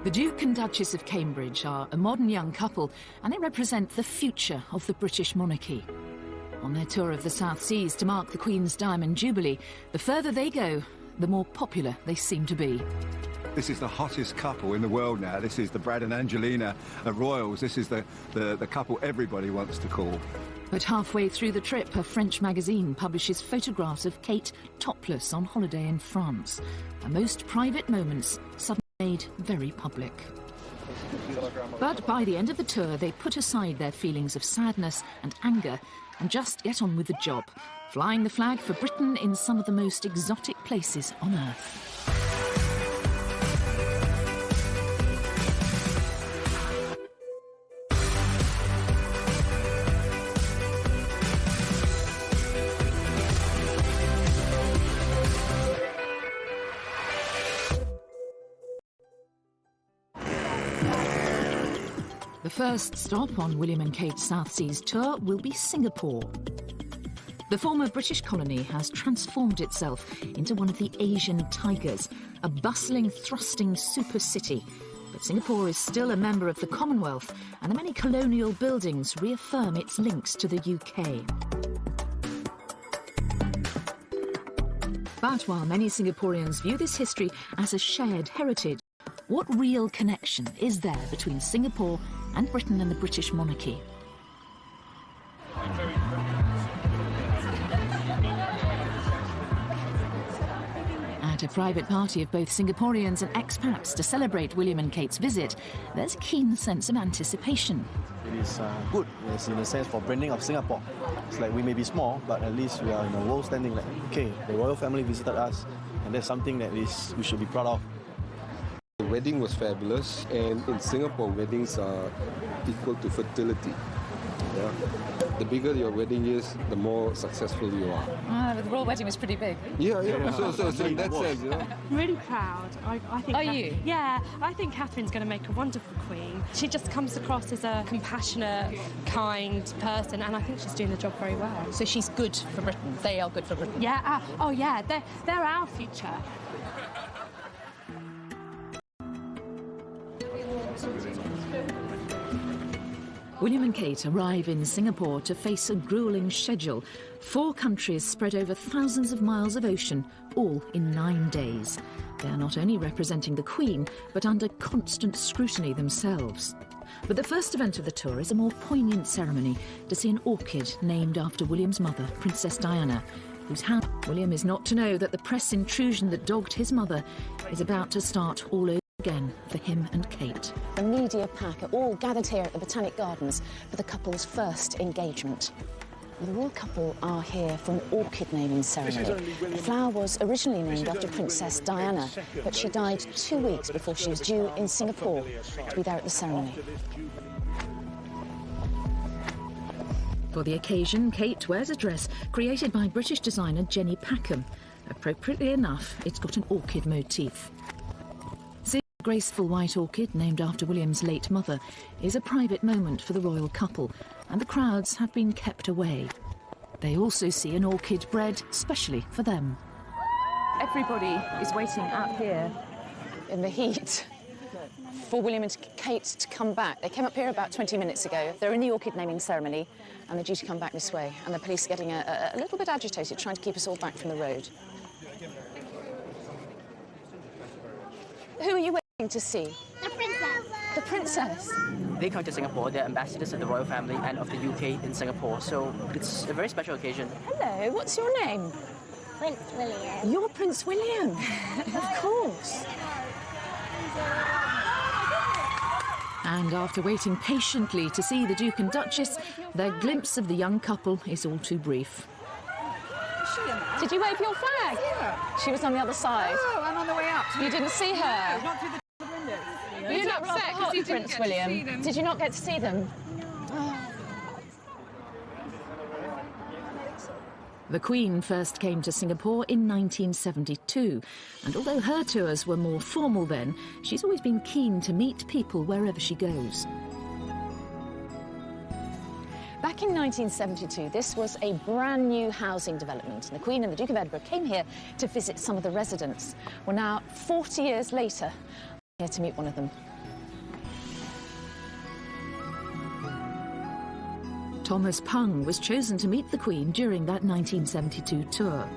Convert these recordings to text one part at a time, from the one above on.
The Duke and Duchess of Cambridge are a modern young couple, and they represent the future of the British monarchy. On their tour of the South Seas to mark the Queen's Diamond Jubilee, the further they go, the more popular they seem to be. This is the hottest couple in the world now. This is the Brad and Angelina royals. This is the couple everybody wants to call. But halfway through the trip, a French magazine publishes photographs of Kate topless on holiday in France. Her most private moments suddenly made very public. But by the end of the tour, they put aside their feelings of sadness and anger and just get on with the job, flying the flag for Britain in some of the most exotic places on earth. The first stop on William and Kate's South Seas tour will be Singapore. The former British colony has transformed itself into one of the Asian tigers, a bustling, thrusting super city. But Singapore is still a member of the Commonwealth, and the many colonial buildings reaffirm its links to the UK. But while many Singaporeans view this history as a shared heritage, what real connection is there between Singapore and Britain and the British monarchy? At a private party of both Singaporeans and expats to celebrate William and Kate's visit, there's a keen sense of anticipation. It is good, yes, in a sense, for branding of Singapore. It's like we may be small, but at least we are in a world standing like, okay, the royal family visited us, and that's something that we should be proud of. The wedding was fabulous, and in Singapore, weddings are equal to fertility. Yeah. The bigger your wedding is, the more successful you are. The royal wedding was pretty big. Yeah. So in that sense, you know. I'm really proud. I think. Are you? Yeah, I think Catherine's going to make a wonderful queen. She just comes across as a compassionate, kind person, and I think she's doing the job very well. So she's good for Britain. They are good for Britain. Yeah. Oh, yeah. They're our future. William and Kate arrive in Singapore to face a gruelling schedule. 4 countries spread over thousands of miles of ocean, all in 9 days. They are not only representing the Queen, but under constant scrutiny themselves. But the first event of the tour is a more poignant ceremony to see an orchid named after William's mother, Princess Diana, whose hand William is not to know that the press intrusion that dogged his mother is about to start all over again for him and Kate. The media pack are all gathered here at the Botanic Gardens for the couple's first engagement. The royal couple are here for an orchid naming ceremony. The flower was originally named after Princess Diana, but she died 2 weeks before she was due in Singapore to be there at the ceremony. For the occasion, Kate wears a dress created by British designer Jenny Packham. Appropriately enough, it's got an orchid motif. Graceful white orchid, named after William's late mother, is a private moment for the royal couple, and the crowds have been kept away. They also see an orchid bred specially for them. Everybody is waiting out here In the heat for William and Kate to come back. They came up here about 20 minutes ago. They're in the orchid naming ceremony, and they're due to come back this way. And the police are getting a little bit agitated, trying to keep us all back from the road. Who are you waiting to see? The princess. The princess? They come to Singapore, they're ambassadors of the royal family and of the UK in Singapore, so it's a very special occasion. Hello, what's your name? Prince William. You're Prince William. Of course. And after waiting patiently to see the Duke and Duchess, their glimpse of the young couple is all too brief. Did you wave your flag? Yeah. She was on the other side. Oh, I'm on the way up. You didn't see her? No, not through the window. Were you not upset because you didn't Prince William? Did you not get to see them? The Queen first came to Singapore in 1972, and although her tours were more formal then, she's always been keen to meet people wherever she goes. Back in 1972, this was a brand new housing development, and the Queen and the Duke of Edinburgh came here to visit some of the residents. Well, now, 40 years later, Here to meet one of them. Thomas Pung was chosen to meet the Queen during that 1972 tour.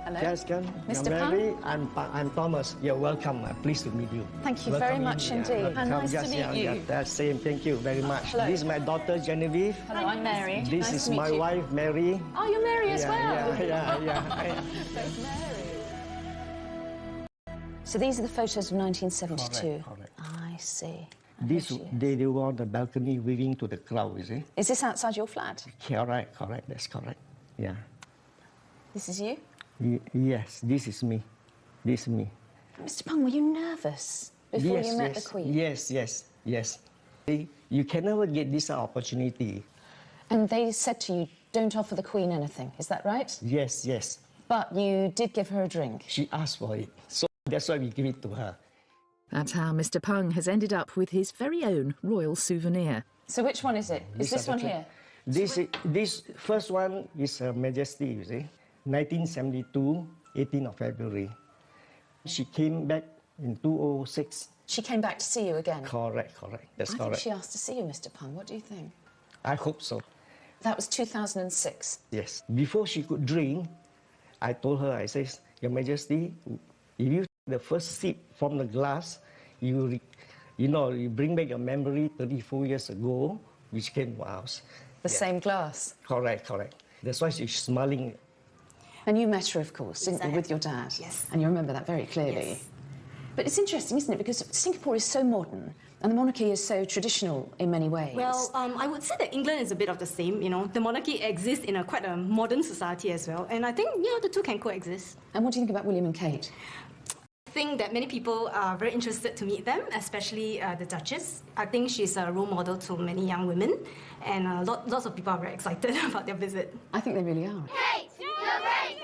Hello. Yes, Mr. Mary, I'm Thomas. You're welcome. I'm pleased to meet you. Thank you very much indeed. Welcome. Nice Yes, to meet you. That's same. Thank you very much. Hello. This is my daughter, Genevieve. Hello, I'm Mary. This nice is to meet my you. wife, Mary. Oh, you're Mary as well. Yeah. There's Mary. So these are the photos of 1972. Correct. I see. This they were on the balcony waving to the crowd, you see? Is this outside your flat? Correct. That's correct. Yeah. This is you? Yes, this is me. This is me. Mr. Pung, were you nervous before you met the Queen? Yes. You can never get this opportunity. And they said to you, don't offer the Queen anything, is that right? Yes. But you did give her a drink? She asked for it, so that's why we give it to her. That's how Mr. Pung has ended up with his very own royal souvenir. So which one is it? Is this one here? This first one is Her Majesty, you see. 1972, 18th of February. She came back in 2006. She came back to see you again? Correct. That's I correct. think she asked to see you, Mr. Pung. What do you think? I hope so. That was 2006? Yes. Before she could drink, I told her, I said, Your Majesty, if you take the first sip from the glass, you bring back your memory 34 years ago, which came to us. The same glass? Correct. That's why she's smiling. And you met her, of course, didn't you, with your dad? Yes. And you remember that very clearly. Yes. But it's interesting, isn't it? Because Singapore is so modern and the monarchy is so traditional in many ways. Well, I would say that England is a bit of the same. The monarchy exists in quite a modern society as well. And I think, the two can coexist. And what do you think about William and Kate? I think that many people are very interested to meet them, especially the Duchess. I think she's a role model to many young women. And lots of people are very excited about their visit. I think they really are. Kate, you're great!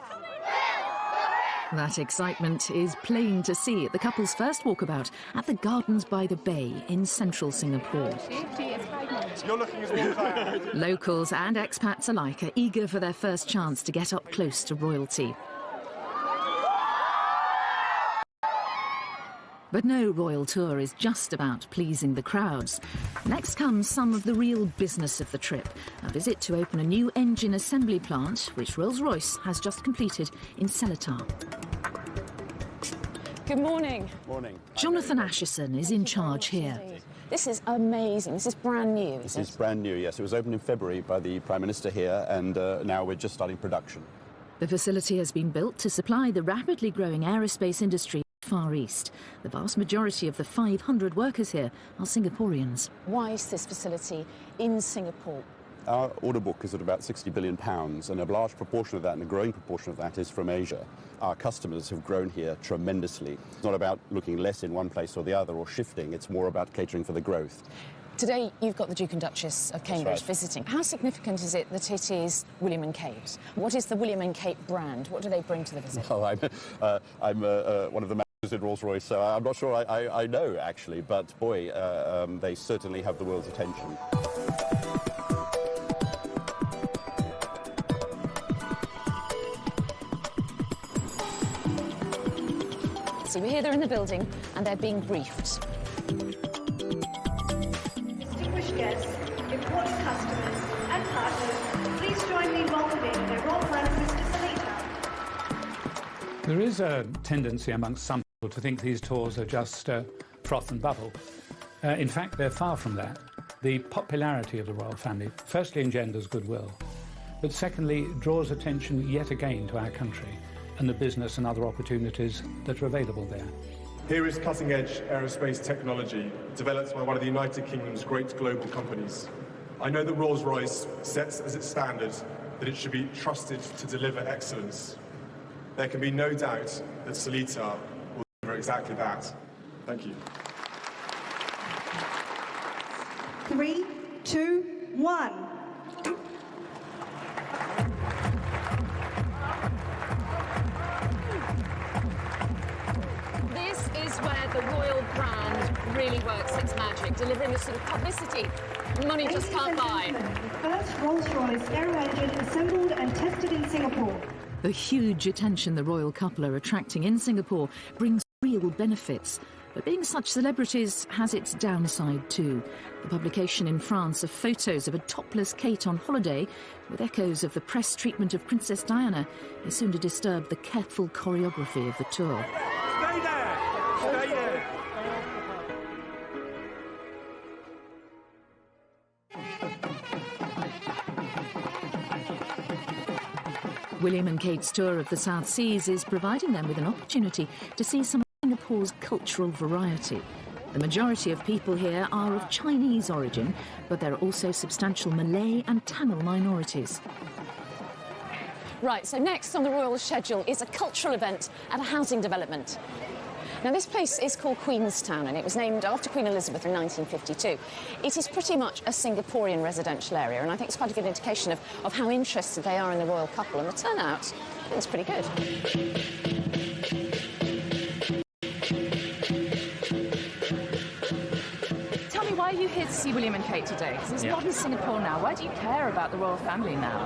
That excitement is plain to see at the couple's first walkabout at the Gardens by the Bay in central Singapore. You're looking as well as I am. Locals and expats alike are eager for their first chance to get up close to royalty. But no royal tour is just about pleasing the crowds. Next comes some of the real business of the trip, a visit to open a new engine assembly plant, which Rolls-Royce has just completed in Seletar. Good morning. Morning. Jonathan Asherson is in charge here. This is amazing. This is brand new, This is brand new, yes. It was opened in February by the Prime Minister here, and now we're just starting production. The facility has been built to supply the rapidly growing aerospace industry Far East. The vast majority of the 500 workers here are Singaporeans. Why is this facility in Singapore? Our order book is at about £60 billion, and a large proportion of that, and a growing proportion of that, is from Asia. Our customers have grown here tremendously. It's not about looking less in one place or the other or shifting, it's more about catering for the growth. Today, you've got the Duke and Duchess of Cambridge right. visiting. How significant is it that it is William and Kate? What is the William and Kate brand? What do they bring to the visit? Oh, I'm one of the managers at Rolls-Royce, so I'm not sure I know, actually, but boy, they certainly have the world's attention. So we're here, they're in the building, and they're being briefed. Distinguished guests, important customers and partners, please join me in welcoming their Royal Highness Mr. Seletar. There is a tendency amongst some people to think these tours are just froth and bubble. In fact, they're far from that. The popularity of the royal family firstly engenders goodwill, but secondly draws attention yet again to our country and the business and other opportunities that are available there. Here is cutting-edge aerospace technology developed by one of the United Kingdom's great global companies. I know that Rolls-Royce sets as its standard that it should be trusted to deliver excellence. There can be no doubt that Seletar will deliver exactly that. Thank you. 3, 2, 1. This is where the royal brand really works its magic, delivering the sort of publicity money just can't buy. The first Rolls-Royce aero engine assembled and tested in Singapore. The huge attention the royal couple are attracting in Singapore brings real benefits. But being such celebrities has its downside too. The publication in France of photos of a topless Kate on holiday, with echoes of the press treatment of Princess Diana, is soon to disturb the careful choreography of the tour. Stay there! Stay there! William and Kate's tour of the South Seas is providing them with an opportunity to see some of Singapore's cultural variety. The majority of people here are of Chinese origin, but there are also substantial Malay and Tamil minorities. Right, so next on the royal schedule is a cultural event at a housing development. Now, this place is called Queenstown, and it was named after Queen Elizabeth in 1952. It is pretty much a Singaporean residential area, and I think it's quite a good indication of how interested they are in the royal couple, and the turnout is pretty good. Tell me, why are you here to see William and Kate today? Because it's modern Singapore now. Why do you care about the royal family now?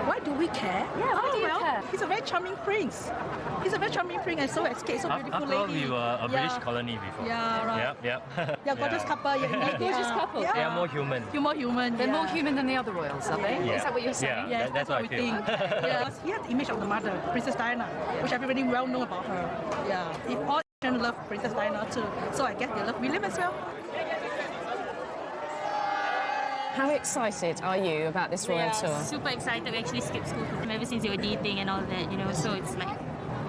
Why do we care? Yeah, why do you care? He's a very charming prince. He's a very charming prince and so escaped, so beautiful After all, lady. we were a British colony before. Yeah, right. Yep. Yeah, gorgeous couple. Yeah, gorgeous couple. They are more human. You're more human. They're more human than the other royals, are they? Yeah. Is that what you're saying? Yeah, that's what I we feel. think. Yes, he had the image of the mother, Princess Diana, which everybody well know about her. Yeah, if all Asians love Princess Diana too, so I guess they love William as well. How excited are you about this royal tour? Super excited. We actually skipped school for them ever since they were dating and all that, you know, so it's like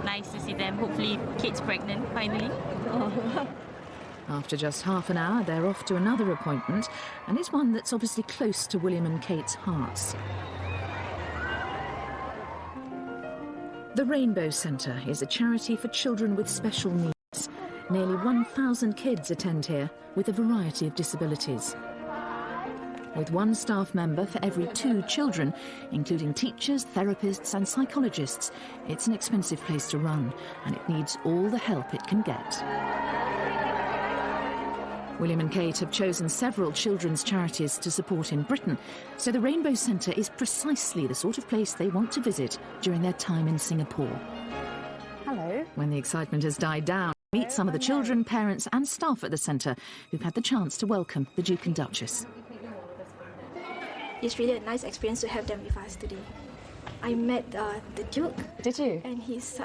nice to see them. Hopefully Kate's pregnant finally. After just half an hour, they're off to another appointment, and it's one that's obviously close to William and Kate's hearts. The Rainbow Centre is a charity for children with special needs. Nearly 1,000 kids attend here with a variety of disabilities. With one staff member for every 2 children, including teachers, therapists and psychologists, it's an expensive place to run, and it needs all the help it can get. William and Kate have chosen several children's charities to support in Britain, so the Rainbow Centre is precisely the sort of place they want to visit during their time in Singapore. Hello. When the excitement has died down, meet some of the children, parents and staff at the centre who've had the chance to welcome the Duke and Duchess. It's really a nice experience to have them with us today. I met the Duke. Did you? And he's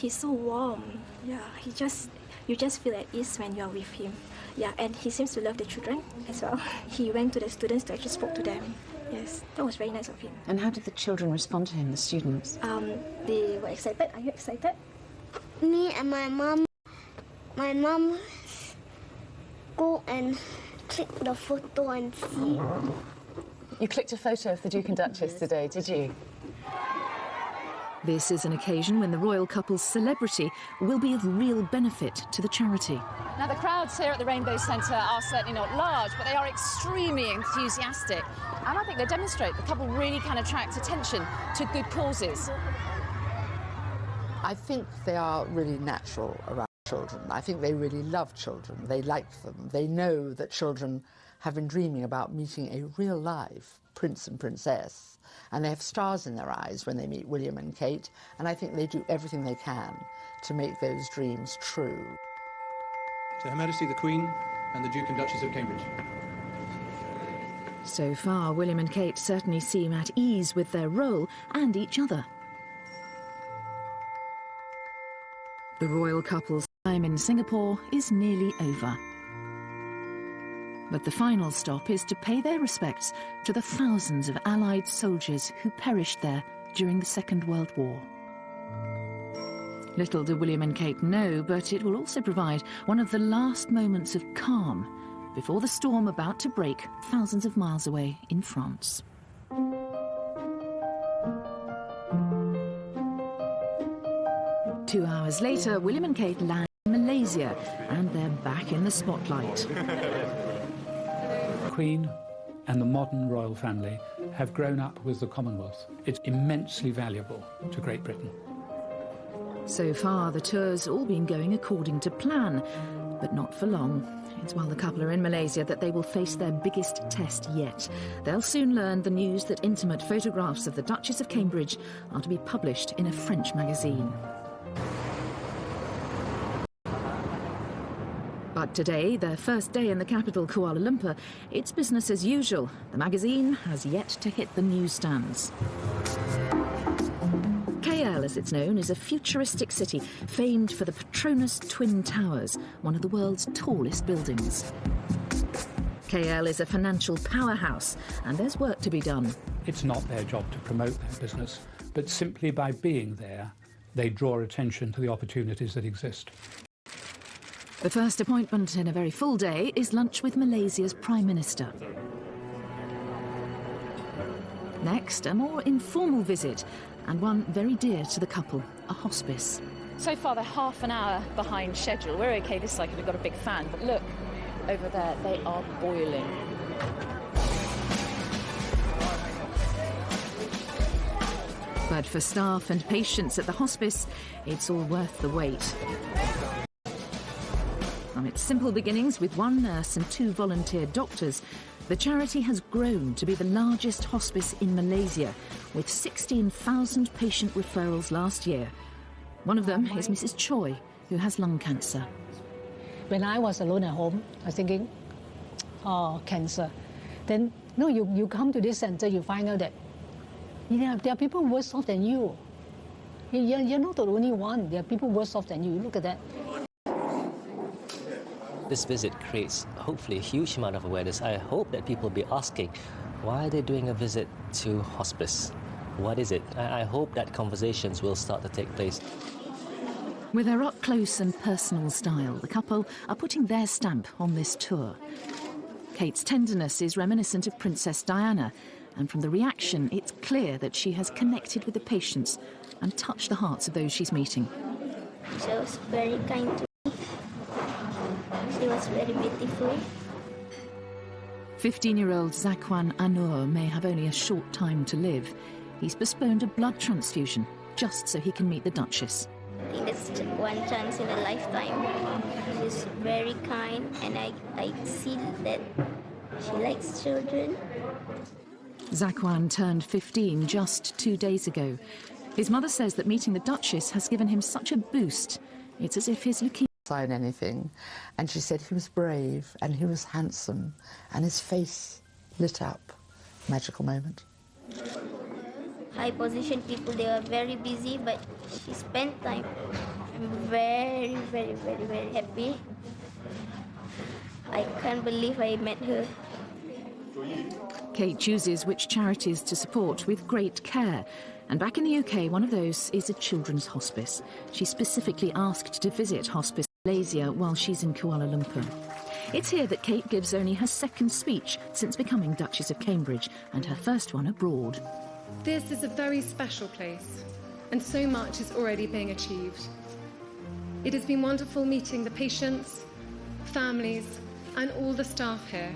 so warm. Yeah, you just feel at ease when you're with him. Yeah, and he seems to love the children as well. He went to the students to actually spoke to them. Yes, that was very nice of him. And how did the children respond to him, the students? They were excited. Are you excited? Me and my mom go and click the photo and see. You clicked a photo of the Duke and Duchess today, did you? This is an occasion when the royal couple's celebrity will be of real benefit to the charity. Now, the crowds here at the Rainbow Centre are certainly not large, but they are extremely enthusiastic. And I think they demonstrate the couple really can attract attention to good causes. I think they are really natural around children. I think they really love children. They like them. They know that children have been dreaming about meeting a real live prince and princess, and they have stars in their eyes when they meet William and Kate, and I think they do everything they can to make those dreams true. To Her Majesty the Queen and the Duke and Duchess of Cambridge. So far, William and Kate certainly seem at ease with their role and each other. The royal couple's time in Singapore is nearly over. But the final stop is to pay their respects to the thousands of Allied soldiers who perished there during the Second World War. Little do William and Kate know, but it will also provide one of the last moments of calm before the storm about to break thousands of miles away in France. 2 hours later, William and Kate land in Malaysia, and they're back in the spotlight. The Queen and the modern royal family have grown up with the Commonwealth. It's immensely valuable to Great Britain. So far, the tour's all been going according to plan, but not for long. It's while the couple are in Malaysia that they will face their biggest test yet. They'll soon learn the news that intimate photographs of the Duchess of Cambridge are to be published in a French magazine. But today, their first day in the capital, Kuala Lumpur, it's business as usual. The magazine has yet to hit the newsstands. KL, as it's known, is a futuristic city famed for the Petronas Twin Towers, one of the world's tallest buildings. KL is a financial powerhouse, and there's work to be done. It's not their job to promote their business, but simply by being there, they draw attention to the opportunities that exist. The first appointment in a very full day is lunch with Malaysia's Prime Minister. Next, a more informal visit, and one very dear to the couple, a hospice. So far, they're half an hour behind schedule. We're okay this side because we've got a big fan, but look, over there, they are boiling. But for staff and patients at the hospice, it's all worth the wait. From its simple beginnings with one nurse and 2 volunteer doctors, the charity has grown to be the largest hospice in Malaysia, with 16,000 patient referrals last year. One of them is Mrs. Choi, who has lung cancer. When I was alone at home, I was thinking, oh, cancer. Then, no, you come to this center, you find out that there are people worse off than you. You're not the only one. There are people worse off than you. Look at that. This visit creates, hopefully, a huge amount of awareness. I hope that people will be asking, why are they doing a visit to hospice? What is it? I hope that conversations will start to take place. With their up-close and personal style, the couple are putting their stamp on this tour. Kate's tenderness is reminiscent of Princess Diana, and from the reaction, it's clear that she has connected with the patients and touched the hearts of those she's meeting. She was very kind to me. She was very beautiful. 15-year-old Zakwan Anur may have only a short time to live. He's postponed a blood transfusion just so he can meet the Duchess. I think that's one chance in a lifetime. She's very kind, and I see that she likes children. Zakwan turned 15 just 2 days ago. His mother says that meeting the Duchess has given him such a boost. It's as if his leukemia... Sign anything. And she said he was brave and he was handsome and his face lit up. Magical moment. High position people, they are very busy, but she spent time. I'm very, very, very, very happy. I can't believe I met her. Kate chooses which charities to support with great care. And back in the UK, one of those is a children's hospice. She specifically asked to visit Hospice Malaysia while she's in Kuala Lumpur. It's here that Kate gives only her second speech since becoming Duchess of Cambridge, and her first one abroad. This is a very special place, and so much is already being achieved. It has been wonderful meeting the patients, families, and all the staff here.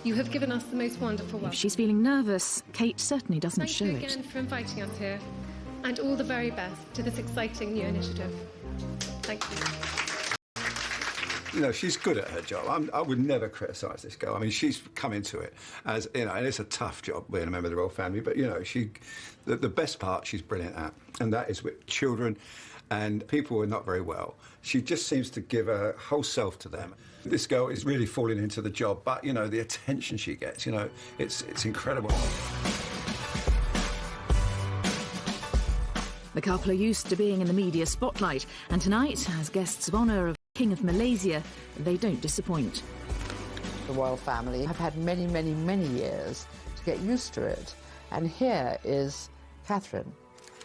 You have given us the most wonderful welcome. If she's feeling nervous, Kate certainly doesn't show it. Thank you again for inviting us here, and all the very best to this exciting new initiative. Thank you. You know, she's good at her job. I would never criticise this girl. I mean, she's come into it as, you know, and it's a tough job being a member of the royal family, but, you know, the best part she's brilliant at, and that is with children and people who are not very well. She just seems to give her whole self to them. This girl is really falling into the job, but, you know, the attention she gets, you know, it's incredible. The couple are used to being in the media spotlight, and tonight, as guests of honour of King of Malaysia, they don't disappoint. The royal family have had many, many, many years to get used to it. And here is Catherine,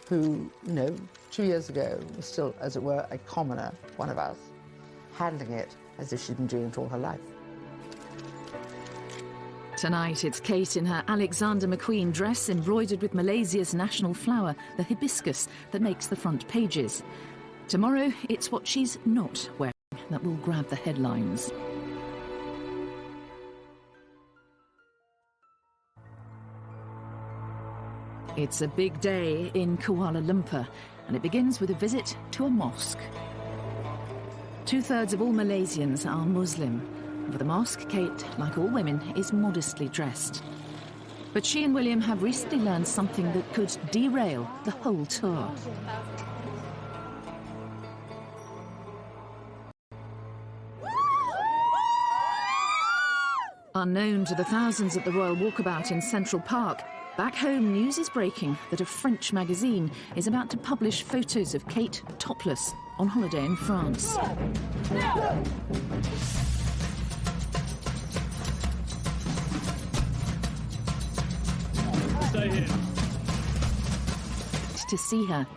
who, you know, 2 years ago was still, as it were, a commoner, one of us, handling it as if she'd been doing it all her life. Tonight, it's Kate in her Alexander McQueen dress embroidered with Malaysia's national flower, the hibiscus, that makes the front pages. Tomorrow, it's what she's not wearing that will grab the headlines. It's a big day in Kuala Lumpur, and it begins with a visit to a mosque. 2/3 of all Malaysians are Muslim. For the mosque, Kate, like all women, is modestly dressed. But she and William have recently learned something that could derail the whole tour. Unknown to the thousands at the Royal Walkabout in Central Park, back home news is breaking that a French magazine is about to publish photos of Kate topless on holiday in France. Stay here. To see her.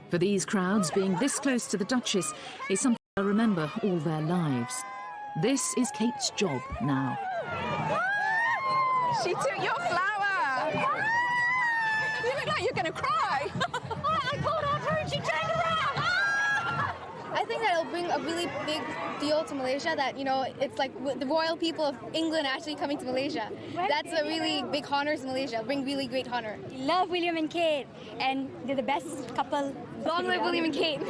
For these crowds, being this close to the Duchess is something they'll remember all their lives. This is Kate's job now. She took your flower! You look like you're going to cry! I called out her and she turned around! I think that it'll bring a really big deal to Malaysia, that, you know, it's like the royal people of England actually coming to Malaysia. That's a really big honor to Malaysia, bring really great honor. Love William and Kate, and they're the best couple. Long live William and Kate.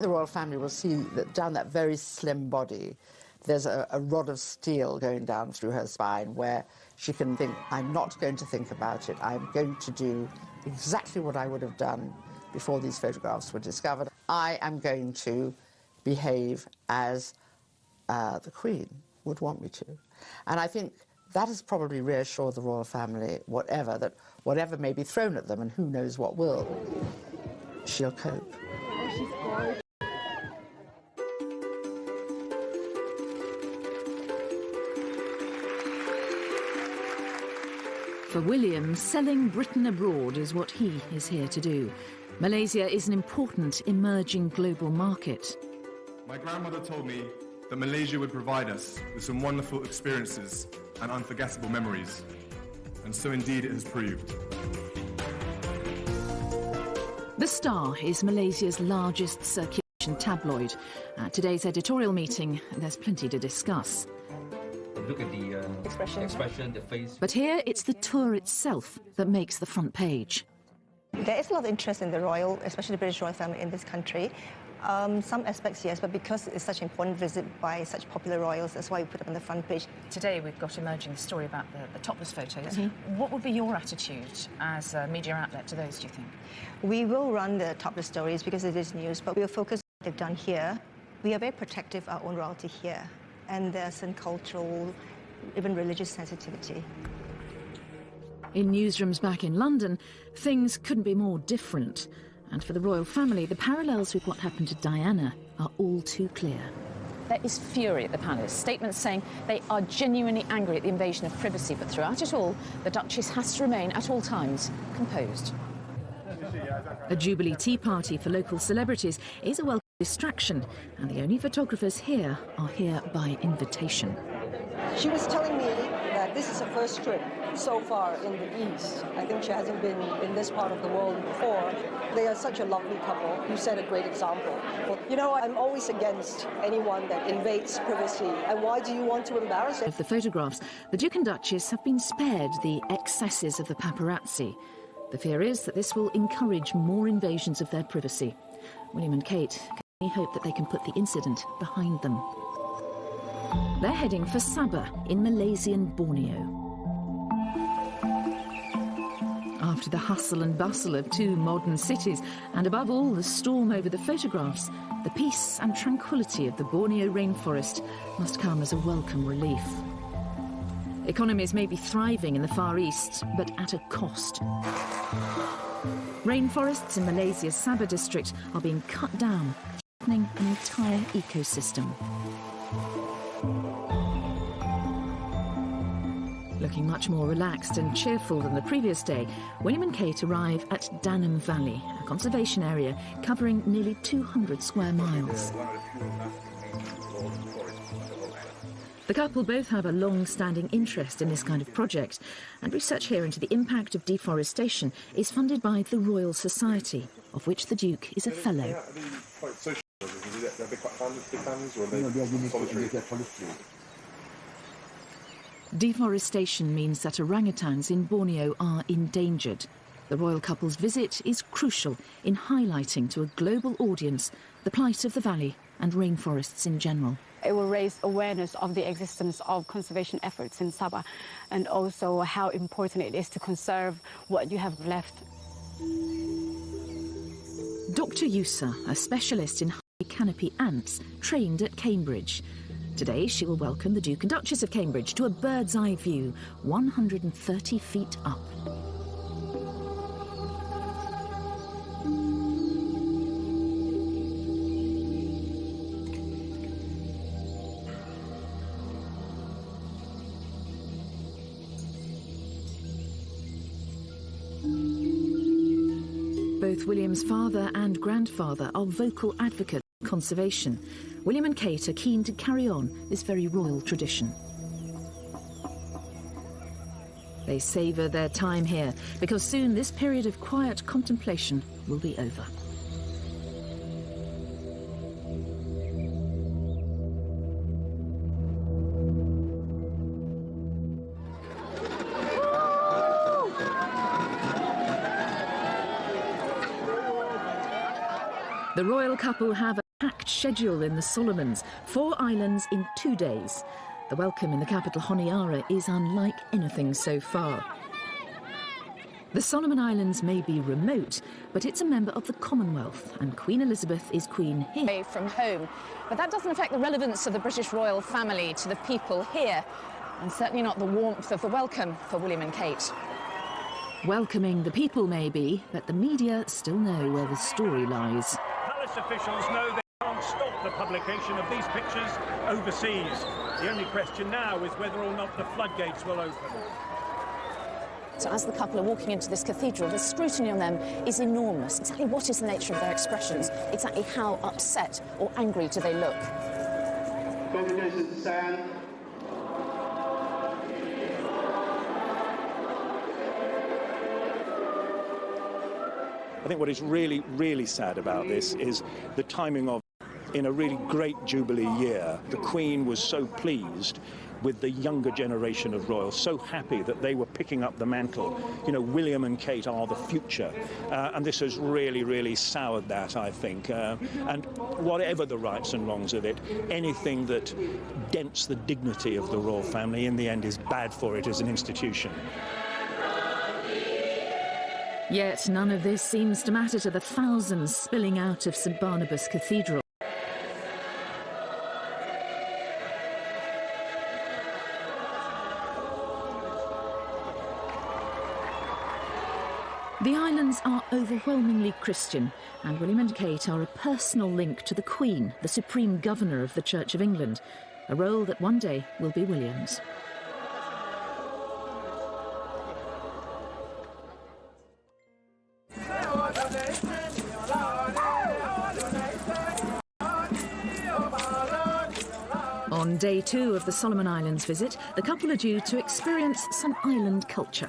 The royal family will see that down that very slim body, there's a rod of steel going down through her spine where she can think, I'm not going to think about it. I'm going to do exactly what I would have done before these photographs were discovered. I am going to behave as the Queen would want me to. And I think that has probably reassured the royal family, whatever may be thrown at them, and who knows what will, she'll cope. Oh, she's gorgeous. For William, selling Britain abroad is what he is here to do. Malaysia is an important emerging global market. My grandmother told me that Malaysia would provide us with some wonderful experiences and unforgettable memories. And so indeed it has proved. The Star is Malaysia's largest circulation tabloid. At today's editorial meeting, there's plenty to discuss. Look at the expression, the face. But here, it's the tour itself that makes the front page. There is a lot of interest in the royal, especially the British royal family in this country. Some aspects, yes, but because it's such an important visit by such popular royals, that's why we put it on the front page. Today we've got emerging the story about the topless photos. What would be your attitude as a media outlet to those, do you think? We will run the topless stories because it is news, but we'll focus on what they've done here. We are very protective of our own royalty here, and there's some cultural, even religious sensitivity. In newsrooms back in London, things couldn't be more different. And for the royal family, the parallels with what happened to Diana are all too clear. There is fury at the palace, statements saying they are genuinely angry at the invasion of privacy, but throughout it all, the Duchess has to remain at all times composed. A Jubilee tea party for local celebrities is a welcome distraction, and the only photographers here are here by invitation. She was telling me that this is her first trip so far in the East. I think she hasn't been in this part of the world before. They are such a lovely couple. You set a great example. Well, you know, I'm always against anyone that invades privacy. And why do you want to embarrass it? Of the photographs, the Duke and Duchess have been spared the excesses of the paparazzi. The fear is that this will encourage more invasions of their privacy. William and Kate can only hope that they can put the incident behind them. They're heading for Sabah in Malaysian Borneo. After the hustle and bustle of two modern cities, and above all the storm over the photographs, the peace and tranquility of the Borneo rainforest must come as a welcome relief. Economies may be thriving in the Far East, but at a cost. Rainforests in Malaysia's Sabah district are being cut down, threatening an entire ecosystem. Looking much more relaxed and cheerful than the previous day, William and Kate arrive at Danam Valley, a conservation area covering nearly 200 square miles. The couple both have a long-standing interest in this kind of project, and research here into the impact of deforestation is funded by the Royal Society, of which the Duke is a fellow. Deforestation means that orangutans in Borneo are endangered. The royal couple's visit is crucial in highlighting to a global audience the plight of the valley and rainforests in general. It will raise awareness of the existence of conservation efforts in Sabah, and also how important it is to conserve what you have left. Dr. Yusa, a specialist in high canopy ants, trained at Cambridge. Today she will welcome the Duke and Duchess of Cambridge to a bird's-eye view, 130 feet up. Both William's father and grandfather are vocal advocates of conservation. William and Kate are keen to carry on this very royal tradition. They savour their time here because soon this period of quiet contemplation will be over. The royal couple have a packed schedule in the Solomons, 4 islands in 2 days. The welcome in the capital Honiara is unlike anything so far. The Solomon Islands may be remote, but it's a member of the Commonwealth, and Queen Elizabeth is queen here. Away from home. But that doesn't affect the relevance of the British royal family to the people here, and certainly not the warmth of the welcome for William and Kate. Welcoming the people, maybe, but the media still know where the story lies. Palace officials know they can't stop the publication of these pictures overseas. The only question now is whether or not the floodgates will open. So as the couple are walking into this cathedral, the scrutiny on them is enormous. Exactly what is the nature of their expressions? Exactly how upset or angry do they look? Congregations to stand. I think what is really, really sad about this is the timing of, in a really great Jubilee year, the Queen was so pleased with the younger generation of royals, so happy that they were picking up the mantle. You know, William and Kate are the future, and this has really, really soured that, I think. And whatever the rights and wrongs of it, anything that dents the dignity of the royal family in the end is bad for it as an institution. Yet none of this seems to matter to the thousands spilling out of St Barnabas Cathedral. The islands are overwhelmingly Christian, and William and Kate are a personal link to the Queen, the Supreme Governor of the Church of England, a role that one day will be William's. On day 2 of the Solomon Islands visit, the couple are due to experience some island culture.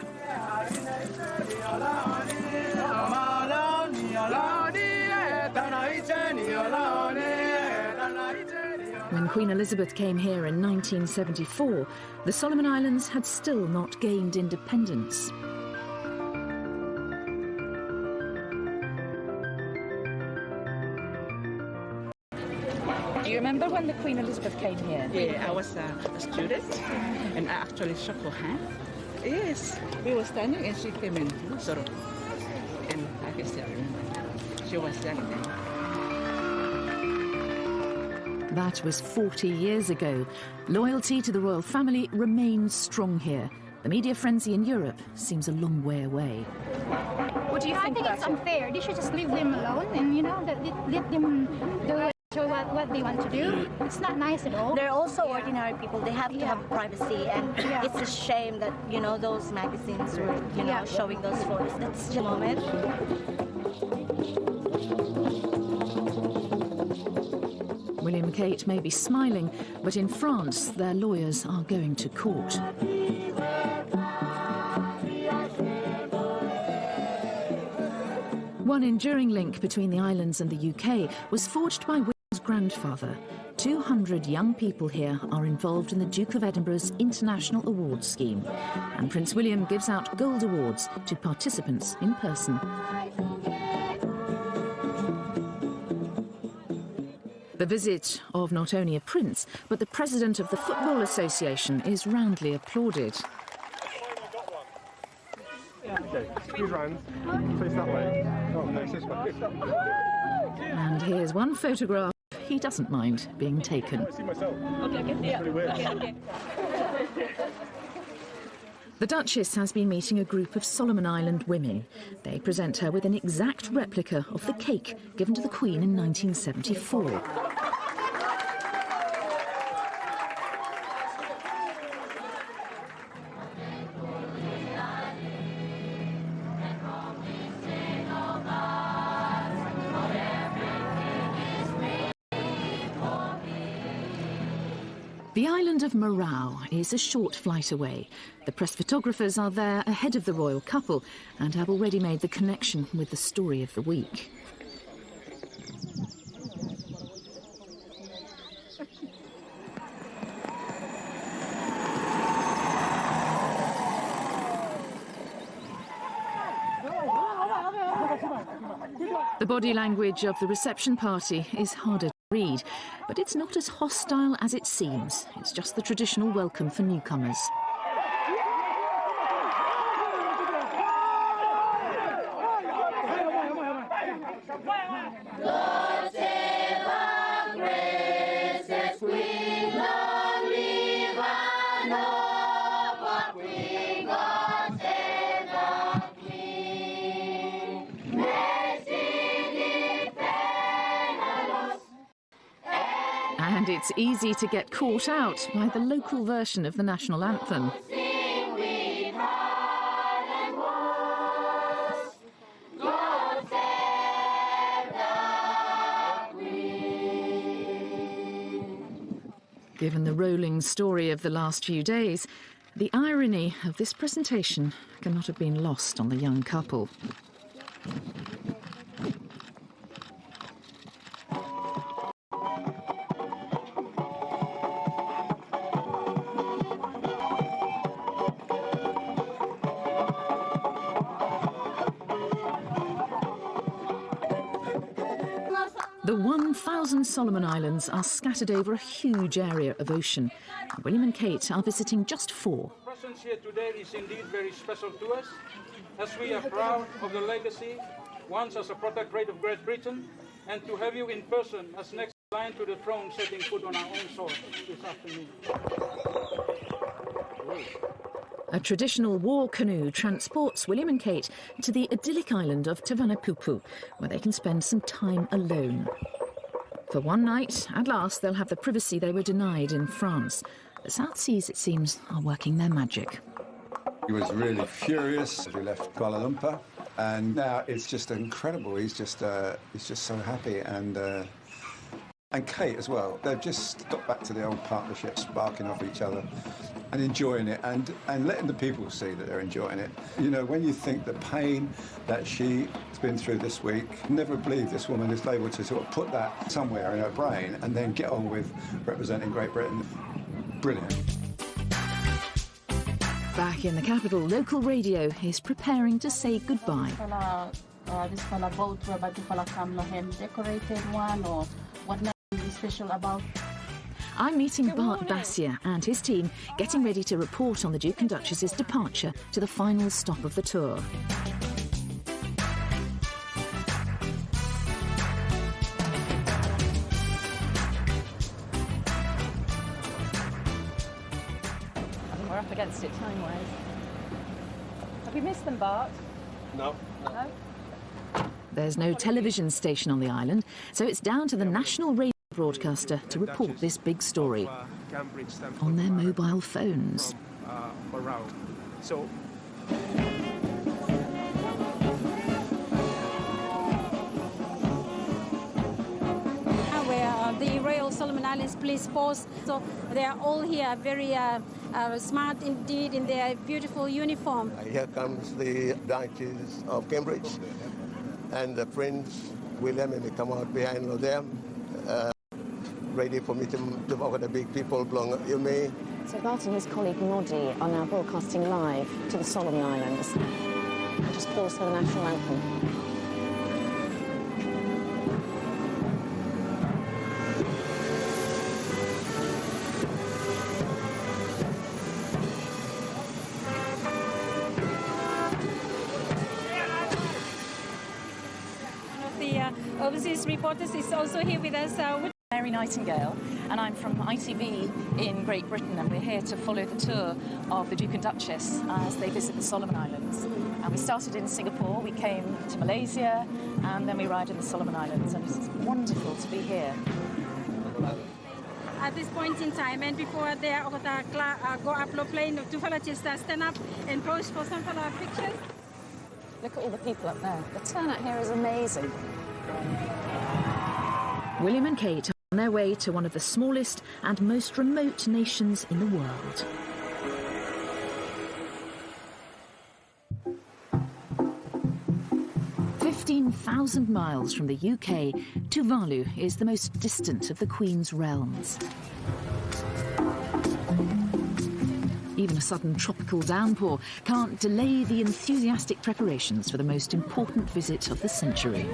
When Queen Elizabeth came here in 1974, the Solomon Islands had still not gained independence. Do you remember when the Queen Elizabeth came here? Yeah, I was a student, and I actually shook her hand. Yes, we were standing, and she came in, sort of, and I can still remember. She was young then. That was 40 years ago. Loyalty to the royal family remains strong here. The media frenzy in Europe seems a long way away. What do you think? I think it's unfair. They should just leave them alone and, you know, let them do what they want to do. It's not nice at all. They're also ordinary people. They have to have privacy, and it's a shame that, you know, those magazines were, you know, showing those photos. That's the moment. William and Kate may be smiling, but in France, their lawyers are going to court. One enduring link between the islands and the UK was forged by William's grandfather. 200 young people here are involved in the Duke of Edinburgh's International Awards scheme, and Prince William gives out gold awards to participants in person. The visit of not only a prince, but the president of the Football Association is roundly applauded. Okay, squeeze round, face that way. Oh, face this way. And here's one photograph he doesn't mind being taken. Okay, yeah. Okay. The Duchess has been meeting a group of Solomon Island women. They present her with an exact replica of the cake given to the Queen in 1974. The island of Marau is a short flight away. The press photographers are there ahead of the royal couple and have already made the connection with the story of the week. The body language of the reception party is harder to read, but it's not as hostile as it seems. It's just the traditional welcome for newcomers. And it's easy to get caught out by the local version of the national anthem. Given the rolling story of the last few days, the irony of this presentation cannot have been lost on the young couple. The 1,000 Solomon Islands are scattered over a huge area of ocean. William and Kate are visiting just 4. Our presence here today is indeed very special to us, as we are proud of the legacy, once as a protectorate of Great Britain, and to have you in person as next in line to the throne setting foot on our own soil this afternoon. A traditional war canoe transports William and Kate to the idyllic island of Tavanapupu, where they can spend some time alone. For one night, at last, they'll have the privacy they were denied in France. The South Seas, it seems, are working their magic. He was really furious as we left Kuala Lumpur, and now it's just incredible. He's just so happy, and Kate as well. They've just got back to the old partnership, sparking off each other and enjoying it, and letting the people see that they're enjoying it. You know, when you think the pain that she's been through this week, never believe this woman is able to sort of put that somewhere in her brain and then get on with representing Great Britain. Brilliant. Back in the capital, local radio is preparing to say goodbye. This fella boat where but fella come him decorated one, or what is special about? I'm meeting Bart Bassier and his team, getting ready to report on the Duke and Duchess's departure to the final stop of the tour. We're up against it time-wise. Have we missed them, Bart? No. No? There's no television station on the island, so it's down to the national radio broadcaster to report this big story on their mobile phones. So where the Royal Solomon Islands Police Force, so they are all here very smart indeed in their beautiful uniform. Here comes the Duchess of Cambridge and the Prince William, and they come out behind them, ready for me to walk with the big people along Ilme. So Bart and his colleague Noddy are now broadcasting live to the Solomon Islands. Just pause for the national anthem. Overseas reporters is also here with us. Mary Nightingale, and I'm from ITV in Great Britain, and we're here to follow the tour of the Duke and Duchess as they visit the Solomon Islands. And we started in Singapore, we came to Malaysia, and then we arrived in the Solomon Islands, and it's wonderful to be here. At this point in time, and before they go upload plane, two fellows just stand up and pose for some pictures. Look at all the people up there. The turnout here is amazing. William and Kate are on their way to one of the smallest and most remote nations in the world. "15,000 miles from the UK, Tuvalu is the most distant of the Queen's realms. Even a sudden tropical downpour can't delay the enthusiastic preparations for the most important visit of the century.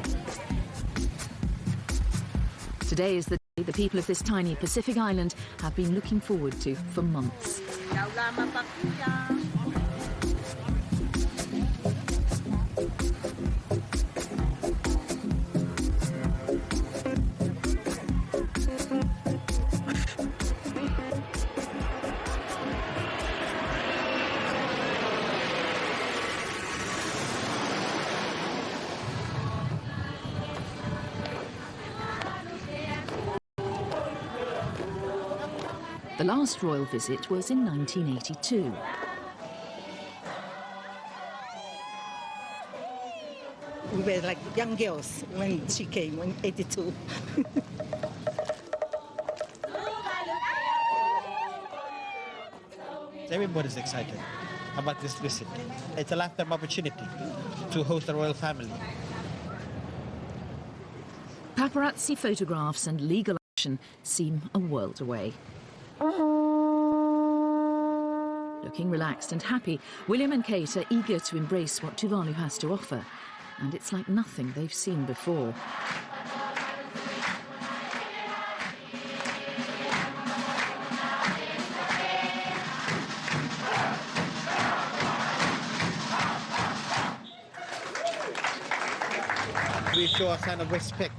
Today is the day the people of this tiny Pacific island have been looking forward to for months. The last royal visit was in 1982. We were like young girls when she came in 82. Everybody's excited about this visit. It's a lifetime opportunity to host the royal family. Paparazzi photographs and legal action seem a world away. Looking relaxed and happy, William and Kate are eager to embrace what Tuvalu has to offer, and it's like nothing they've seen before. We show a sign of respect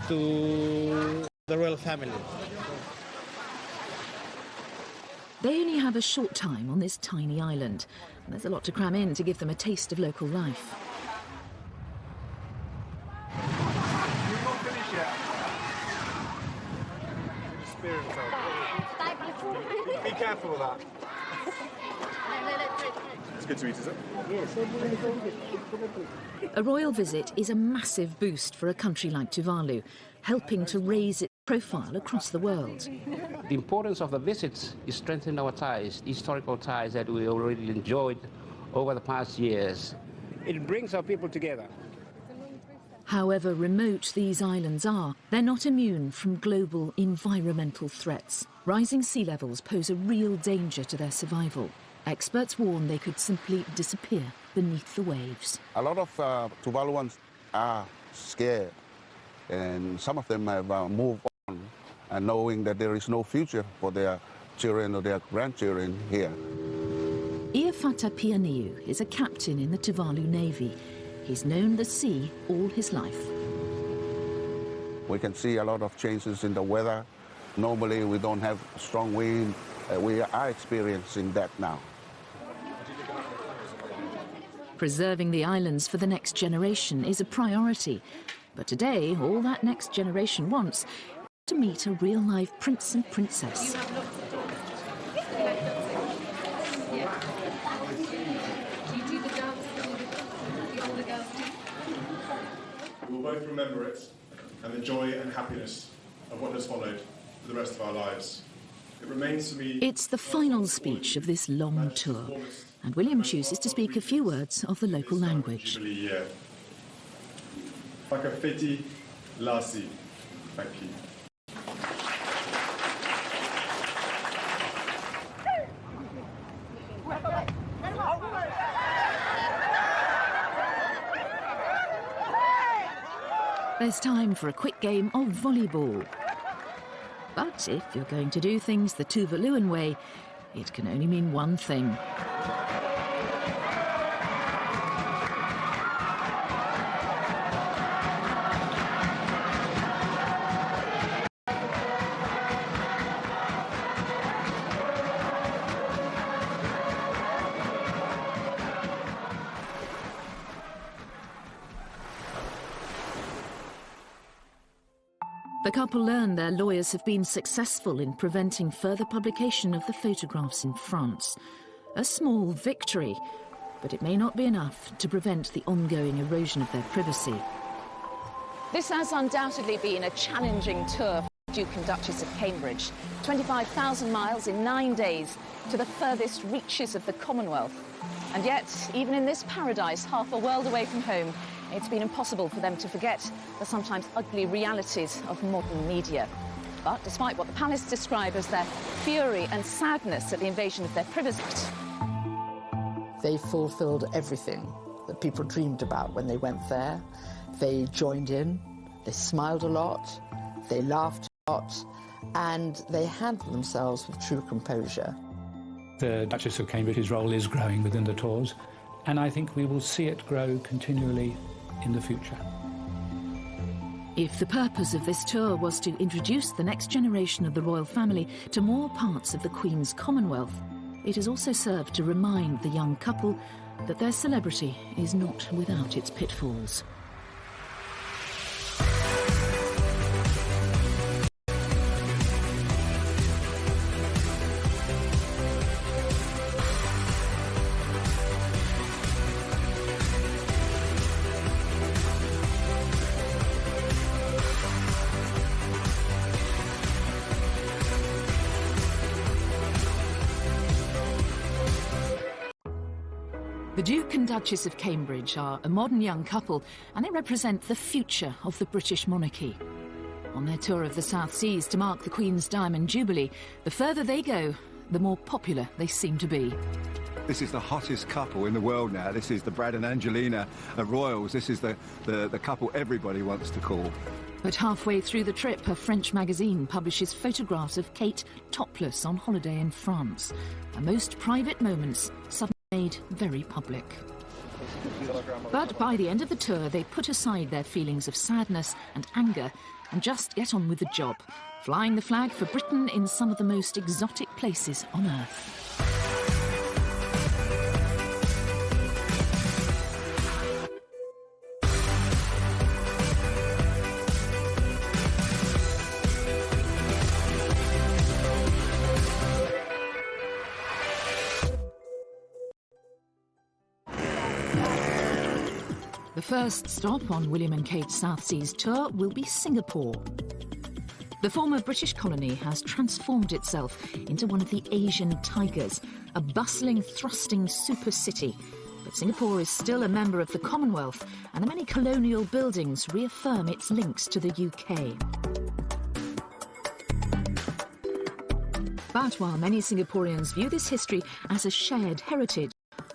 to the royal family. They only have a short time on this tiny island, and there's a lot to cram in to give them a taste of local life. Be careful of that. It's good to eat, is it? A royal visit is a massive boost for a country like Tuvalu, helping to raise its profile across the world. The importance of the visits is strengthening our ties, historical ties that we already enjoyed over the past years. It brings our people together. However remote these islands are, they're not immune from global environmental threats. Rising sea levels pose a real danger to their survival. Experts warn they could simply disappear beneath the waves. A lot of Tuvaluans are scared, and some of them have moved on, and knowing that there is no future for their children or their grandchildren here. Iafata Pianiu is a captain in the Tuvalu Navy. He's known the sea all his life. We can see a lot of changes in the weather. Normally we don't have strong wind. We are experiencing that now. Preserving the islands for the next generation is a priority. But today, all that next generation wants is to meet a real-life prince and princess. We will both remember it and the joy and happiness of what has followed for the rest of our lives. It remains for me... It's the final speech of this long tour, and William chooses to speak a few words of the local language. Fakafeti Lasi. Thank you. There's time for a quick game of volleyball. But if you're going to do things the Tuvaluan way, it can only mean one thing. The couple learn their lawyers have been successful in preventing further publication of the photographs in France. A small victory, but it may not be enough to prevent the ongoing erosion of their privacy. This has undoubtedly been a challenging tour for the Duke and Duchess of Cambridge. 25,000 miles in 9 days to the furthest reaches of the Commonwealth. And yet, even in this paradise, half a world away from home, it's been impossible for them to forget the sometimes ugly realities of modern media. But despite what the palace describe as their fury and sadness at the invasion of their privacy, they fulfilled everything that people dreamed about when they went there. They joined in, they smiled a lot, they laughed a lot, and they handled themselves with true composure. The Duchess of Cambridge's role is growing within the tours, and I think we will see it grow continually in the future. If the purpose of this tour was to introduce the next generation of the royal family to more parts of the Queen's Commonwealth, it has also served to remind the young couple that their celebrity is not without its pitfalls. The Duke and Duchess of Cambridge are a modern young couple, and they represent the future of the British monarchy. On their tour of the South Seas to mark the Queen's Diamond Jubilee, the further they go, the more popular they seem to be. This is the hottest couple in the world now. This is the Brad and Angelina royals. This is the couple everybody wants to call. But halfway through the trip, a French magazine publishes photographs of Kate topless on holiday in France. Her most private moments suddenly made very public. But by the end of the tour, they put aside their feelings of sadness and anger and just get on with the job, flying the flag for Britain in some of the most exotic places on earth. The first stop on William and Kate's South Seas tour will be Singapore. The former British colony has transformed itself into one of the Asian tigers, a bustling, thrusting super city. But Singapore is still a member of the Commonwealth, and the many colonial buildings reaffirm its links to the UK. But while many Singaporeans view this history as a shared heritage,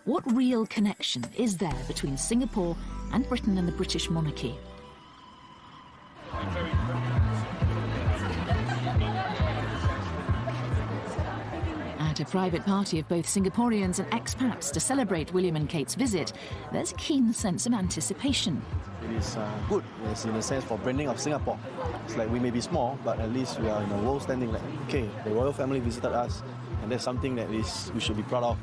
what real connection is there between Singapore and Britain and the British monarchy? At a private party of both Singaporeans and expats to celebrate William and Kate's visit, there's a keen sense of anticipation. It is good, yes, in a sense, for branding of Singapore. It's like we may be small, but at least we are in a world standing like, okay, the royal family visited us, and that's something that we should be proud of.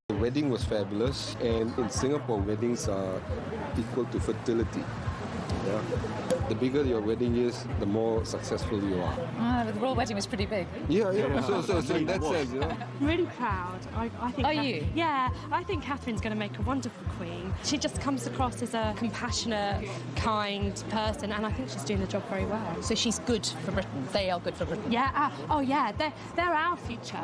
The wedding was fabulous, and in Singapore, weddings are equal to fertility. Yeah. The bigger your wedding is, the more successful you are. The royal wedding was pretty big. Yeah. So in that sense, you know. I'm really proud. I think. Are you? Yeah, I think Catherine's going to make a wonderful queen. She just comes across as a compassionate, kind person, and I think she's doing the job very well. So she's good for Britain. They are good for Britain. Yeah. Oh, yeah. They're our future.